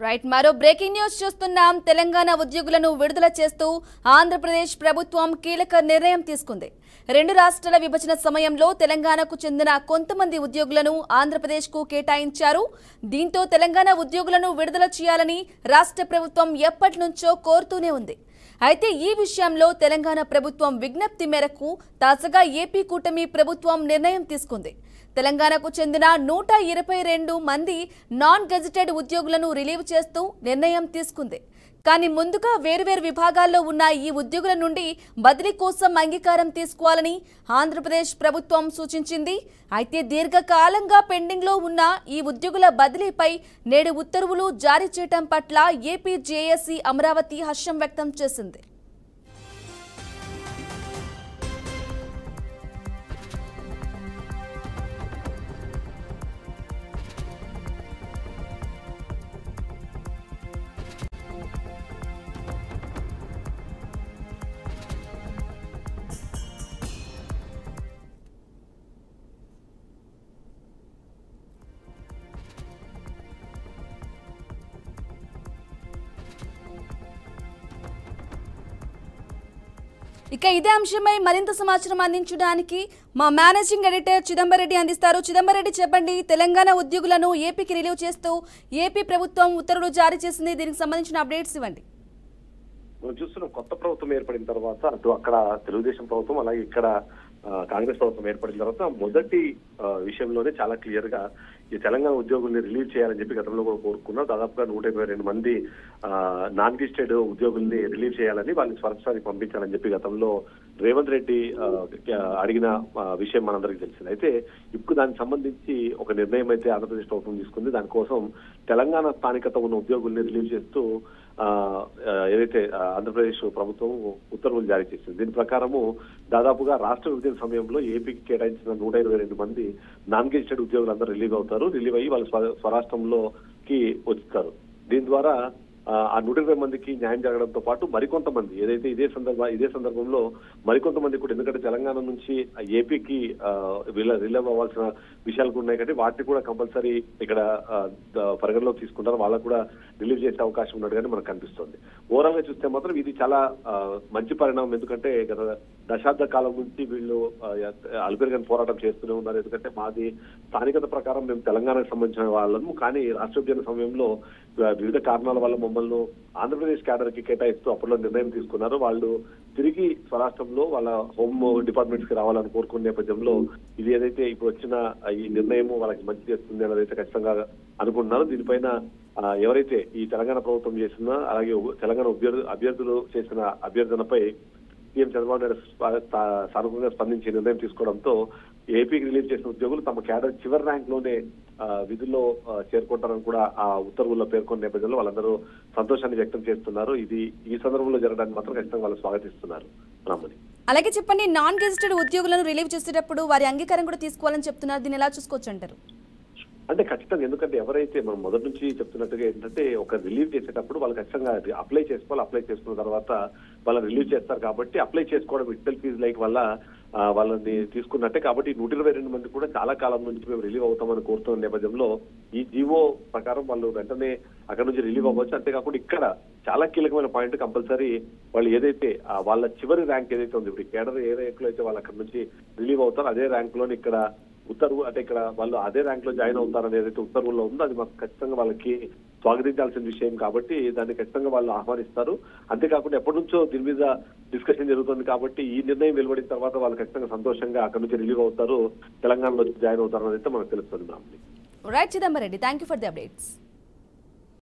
Right మరో breaking news చూస్తున్నాం. తెలంగాణ ఉద్యోగులను విడుదల చేస్తూ ఆంధ్రప్రదేశ్ ప్రభుత్వం కీలక నిర్ణయం తీసుకుంది. రెండు రాష్ట్రాల విభజన సమయంలో తెలంగాణకు చెందిన కొంతమంది ఉద్యోగులను ఆంధ్రప్రదేశ్కు కేటాయించారు. దీంతో తెలంగాణ ఉద్యోగులను విడుదల చేయాలని రాష్ట్ర ప్రభుత్వం ఎప్పటి నుంచో కోరుతూనే ఉంది. అయితే ఈ విషయంలో తెలంగాణ ప్రభుత్వం విజ్ఞప్తి మేరకు తాజాగా ఏపీ కూటమి ప్రభుత్వం నిర్ణయం తీసుకుంది. తెలంగాణకు చెందిన 122 మంది నాన్ గెజిటెడ్ ఉద్యోగులను రిలీవ్ చేస్తూ నిర్ణయం తీసుకుంది. కానీ ముందుగా వేర్వేరు విభాగాల్లో ఉన్న ఈ ఉద్యోగుల నుండి బదిలీ కోసం అంగీకారం తీసుకోవాలని ఆంధ్రప్రదేశ్ ప్రభుత్వం సూచించింది. అయితే దీర్ఘకాలంగా పెండింగ్లో ఉన్న ఈ ఉద్యోగుల బదిలీపై నేడు ఉత్తర్వులు జారీ చేయడం పట్ల ఏపీ జేఏసీ అమరావతి హర్షం వ్యక్తం చేసింది. ఇక ఇదే అంశమై మరింత సమాచారం అందించడానికి మా మేనేజింగ్ ఎడిటర్ చిదంబర్ రెడ్డి అందిస్తారు. చిదంబర్ రెడ్డి, చెప్పండి. తెలంగాణ ఉద్యోగులను ఏపీకి రిలీవ్ చేస్తూ ఏపీ ప్రభుత్వం ఉత్తర్వులు జారీ చేసింది. దీనికి సంబంధించిన అప్డేట్స్ ఇవ్వండి. మనం చూస్తున్నాం, కొత్త ప్రభుత్వం ఏర్పడిన తర్వాత అటు అక్కడ తెలుగుదేశం ప్రభుత్వం అలాగే ఇక్కడ కాంగ్రెస్ ప్రభుత్వం ఏర్పడిన తర్వాత మొదటి విషయంలోనే చాలా క్లియర్ గా ఈ తెలంగాణ ఉద్యోగుల్ని రిలీవ్ చేయాలని చెప్పి గతంలో కూడా కోరుకున్నారు. దాదాపుగా 122 మంది నాన్ గెజిటెడ్ ఉద్యోగుల్ని రిలీవ్ చేయాలని వాళ్ళని స్వరాష్ట్రానికి పంపించాలని చెప్పి గతంలో రేవంత్ రెడ్డి అడిగిన విషయం మనందరికీ తెలిసింది. అయితే ఇప్పుడు దానికి సంబంధించి ఒక నిర్ణయం అయితే ఆంధ్రప్రదేశ్ ప్రభుత్వం తీసుకుంది. దానికోసం తెలంగాణ స్థానికత ఉన్న ఉద్యోగుల్ని రిలీవ్ చేస్తూ ఏదైతే ఆంధ్రప్రదేశ్ ప్రభుత్వం ఉత్తర్వులు జారీ చేసింది. దీని ప్రకారము దాదాపుగా రాష్ట్ర విభజన సమయంలో ఏపీకి కేటాయించిన 122 మంది నాన్ గెజిటెడ్ ఉద్యోగులందరూ రిలీవ్ అవుతారు. రిలీవ్ అయ్యి వాళ్ళు స్వరాష్ట్రంలోకి వస్తారు. దీని ద్వారా ఆ 120 మందికి న్యాయం జరగడంతో పాటు మరికొంతమంది ఏదైతే ఇదే సందర్భంలో మరికొంతమంది కూడా, ఎందుకంటే తెలంగాణ నుంచి ఏపీకి రిలీవ్ అవ్వాల్సిన విషయాలు కూడా ఉన్నాయి కాబట్టి వాటిని కూడా కంపల్సరీ ఇక్కడ పరిగణలోకి తీసుకుంటారు. వాళ్ళకు కూడా రిలీవ్ చేసే అవకాశం ఉన్నట్టుగానే మనకు కనిపిస్తుంది. ఓవరాల్ గా చూస్తే మాత్రం ఇది చాలా మంచి పరిణామం. ఎందుకంటే గత దశాబ్ద కాలం నుంచి వీళ్ళు అలుపెరగని పోరాటం చేస్తూనే ఉన్నారు. ఎందుకంటే మాది స్థానికత ప్రకారం మేము తెలంగాణకు సంబంధించిన వాళ్ళము, కానీ రాష్ట్ర విభజన సమయంలో వివిధ కారణాల వల్ల మమ్మల్ని ఆంధ్రప్రదేశ్ క్యాడర్ కి కేటాయిస్తూ అప్పట్లో నిర్ణయం తీసుకున్నారు. వాళ్ళు తిరిగి స్వరాష్ట్రంలో వాళ్ళ హోమ్ డిపార్ట్మెంట్స్ కి రావాలని కోరుకునే నేపథ్యంలో ఇది ఏదైతే ఇప్పుడు వచ్చిన ఈ నిర్ణయం వాళ్ళకి మంచి చేస్తుంది అనేది అయితే ఖచ్చితంగా అనుకుంటున్నారు. దీనిపైన ఎవరైతే ఈ తెలంగాణ ప్రభుత్వం చేసిన అలాగే తెలంగాణ అభ్యర్థులు చేసిన అభ్యర్థనపై సీఎం చంద్రబాబు నాయుడు సానుకూలంగా స్పందించి నిర్ణయం తీసుకోవడంతో ఏపీకి రిలీవ్ చేసిన ఉద్యోగులు తమ క్యాడర్ చివరి ర్యాంక్ లోనే విధుల్లో చేరుకుంటారని కూడా ఆ ఉత్తర్వుల్లో పేర్కొన్న నేపథ్యంలో వాళ్ళందరూ సంతోషాన్ని వ్యక్తం చేస్తున్నారు. ఇది ఈ సందర్భంలో జరగడానికి మాత్రం ఖచ్చితంగా వాళ్ళు స్వాగతిస్తున్నారు. అలాగే చెప్పండి, నాన్ గెజిటెడ్ ఉద్యోగులను రిలీవ్ చేసేటప్పుడు వారి అంగీకారం కూడా తీసుకోవాలని చెప్తున్నారు. దీన్ని ఎలా చూసుకోవచ్చు అంటారు? అంటే ఖచ్చితంగా, ఎందుకంటే ఎవరైతే మనం మొదటి నుంచి చెప్తున్నట్టుగా ఏంటంటే ఒక రిలీవ్ చేసేటప్పుడు వాళ్ళు ఖచ్చితంగా అప్లై చేసుకోవాలి. అప్లై చేసుకున్న తర్వాత వాళ్ళని రిలీవ్ చేస్తారు కాబట్టి అప్లై చేసుకోవడం ఇట్సెల్ఫ్ ఫీజ్ లైక్ వల్ల వాళ్ళని తీసుకున్నట్టే. కాబట్టి 122 మంది కూడా చాలా కాలం నుంచి మేము రిలీవ్ అవుతామని కోరుతున్న నేపథ్యంలో ఈ జీవో ప్రకారం వాళ్ళు వెంటనే అక్కడ నుంచి రిలీవ్ అవ్వచ్చు. అంతేకాకుండా ఇక్కడ చాలా కీలకమైన పాయింట్, కంపల్సరీ వాళ్ళు ఏదైతే వాళ్ళ చివరి ర్యాంక్ ఏదైతే ఉంది, ఇప్పుడు కేడర్ ఏ ర్యాంక్ లో అయితే వాళ్ళు అక్కడ నుంచి రిలీవ్ అవుతారో అదే ర్యాంక్ లోని ఇక్కడ ఉత్తర్వు, అంటే ఇక్కడ వాళ్ళు అదే ర్యాంక్ లో జాయిన్ అవుతారని ఏదైతే ఉత్తర్వుల్లో ఉందో అది మాకు ఖచ్చితంగా వాళ్ళకి స్వాగతించాల్సిన విషయం కాబట్టి దాన్ని ఖచ్చితంగా వాళ్ళు ఆహ్వానిస్తారు. అంతేకాకుండా ఎప్పటి నుంచో దీని మీద డిస్కషన్ జరుగుతుంది కాబట్టి ఈ నిర్ణయం వెలువడిన తర్వాత వాళ్ళు ఖచ్చితంగా సంతోషంగా అక్కడ నుంచి రిలీవ్ అవుతారు, తెలంగాణలో జాయిన్ అవుతారు అని అయితే మనకు తెలుస్తుంది. Right Chidambar Reddy, thank you for the updates.